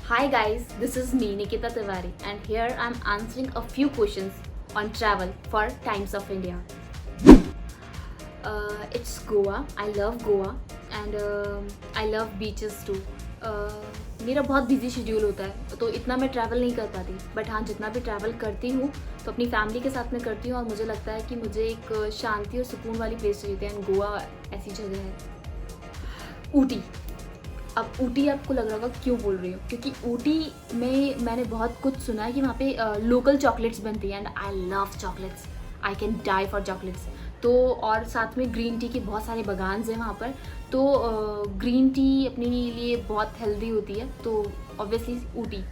Hi guys, this is me Nikita Tiwari and here I'm answering a few questions on travel for Times of India. It's Goa. I love Goa and I love beaches too. मेरा बहुत busy schedule होता है तो इतना मैं travel नहीं कर पाती, बट हाँ जितना भी ट्रैवल करती हूँ तो अपनी फैमिली के साथ में करती हूँ और मुझे लगता है कि मुझे एक शांति और सुकून वाली प्लेस चाहिए थी एंड गोवा ऐसी जगह है। ऊटी। अब ऊटी आपको लग रहा होगा क्यों बोल रही हूँ, क्योंकि ऊटी में मैंने बहुत कुछ सुना है कि वहाँ पे लोकल चॉकलेट्स बनती हैं and I love chocolates. I can die for chocolates. तो और साथ में ग्रीन टी के बहुत सारे बगान्स हैं वहाँ पर, तो ग्रीन टी अपने लिए बहुत हेल्दी होती है, तो obviously Ooty.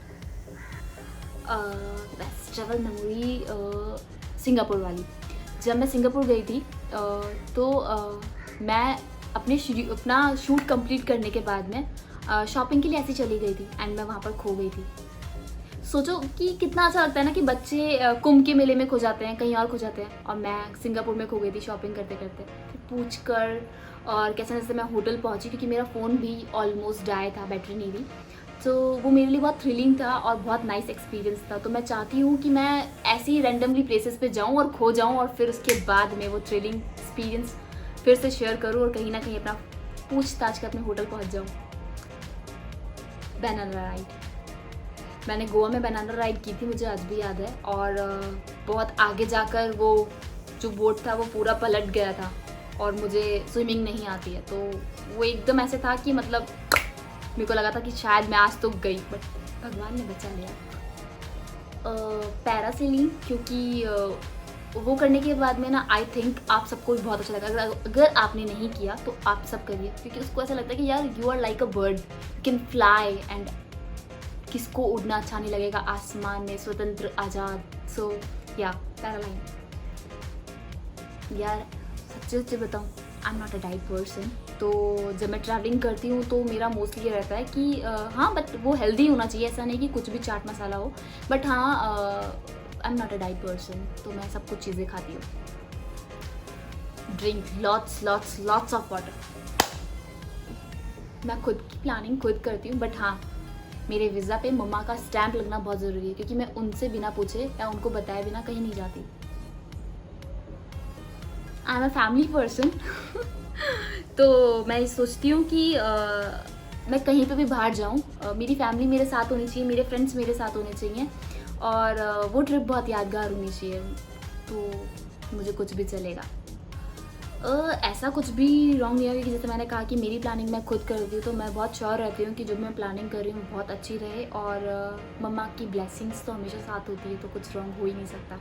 Best travel memory Singapore वाली। जब मैं सिंगापुर गई थी तो मैं अपना शूट कंप्लीट करने के बाद में शॉपिंग के लिए ऐसे चली गई थी एंड मैं वहाँ पर खो गई थी। सोचो कि कितना अच्छा लगता है ना कि बच्चे कुंभ के मेले में खो जाते हैं, कहीं और खो जाते हैं, और मैं सिंगापुर में खो गई थी शॉपिंग करते करते। फिर पूछ कर और कैसे जैसे मैं होटल पहुँची, क्योंकि मेरा फ़ोन भी ऑलमोस्ट डाई था, बैटरी नहीं थी, तो वो मेरे लिए बहुत थ्रिलिंग था और बहुत नाइस एक्सपीरियंस था। तो मैं चाहती हूँ कि मैं ऐसी ही रैंडमली प्लेसेस पे जाऊँ और खो जाऊँ और फिर उसके बाद में वो थ्रिलिंग एक्सपीरियंस फिर से शेयर करूँ और कहीं ना कहीं अपना पूछताछ कर अपने होटल पहुँच जाऊँ। Banana ride. मैंने गोवा में बनाना राइड की थी, मुझे आज भी याद है, और बहुत आगे जाकर वो जो बोट था वो पूरा पलट गया था और मुझे स्विमिंग नहीं आती है, तो वो एकदम ऐसे था कि मतलब मेरे को लगा था कि शायद मैं आज तो गई, बट भगवान ने बचा लिया। पैरासेलिंग, क्योंकि वो करने के बाद में ना आई थिंक आप सबको भी बहुत अच्छा लगा। अगर आपने नहीं किया तो आप सब करिए, क्योंकि उसको ऐसा लगता है कि यार you are like a bird, you can fly, and किसको उड़ना अच्छा नहीं लगेगा आसमान में स्वतंत्र आज़ाद। सो या पैरालाइन। यार सच्ची सच्ची बताऊँ, I am not a diet person, तो जब मैं ट्रैवलिंग करती हूँ तो मेरा मोस्टली ये रहता है कि हाँ बट वो हेल्दी होना चाहिए, ऐसा नहीं कि कुछ भी चाट मसाला हो, बट हाँ I am not a diet person, तो मैं सब कुछ चीज़ें खाती हूँ। Drink lots lots lots of water. मैं खुद की प्लानिंग खुद करती हूँ, बट हाँ मेरे वीज़ा पे मम्मा का स्टैंप लगना बहुत ज़रूरी है, क्योंकि मैं उनसे बिना पूछे या उनको बताए बिना कहीं नहीं जाती। I am a family person तो मैं सोचती हूँ कि मैं कहीं पे भी बाहर जाऊँ, मेरी फैमिली मेरे साथ होनी चाहिए, मेरे फ्रेंड्स मेरे साथ होने चाहिए, और वो ट्रिप बहुत यादगार होनी चाहिए, तो मुझे कुछ भी चलेगा। ऐसा कुछ भी रॉन्ग नहीं होगा कि जैसे मैंने कहा कि मेरी प्लानिंग मैं खुद करती हूँ, तो मैं बहुत श्योर रहती हूँ कि जो मैं प्लानिंग कर रही हूँ बहुत अच्छी रहे, और मम्मा की ब्लेसिंग्स तो हमेशा साथ होती है, तो कुछ रॉन्ग हो ही नहीं सकता।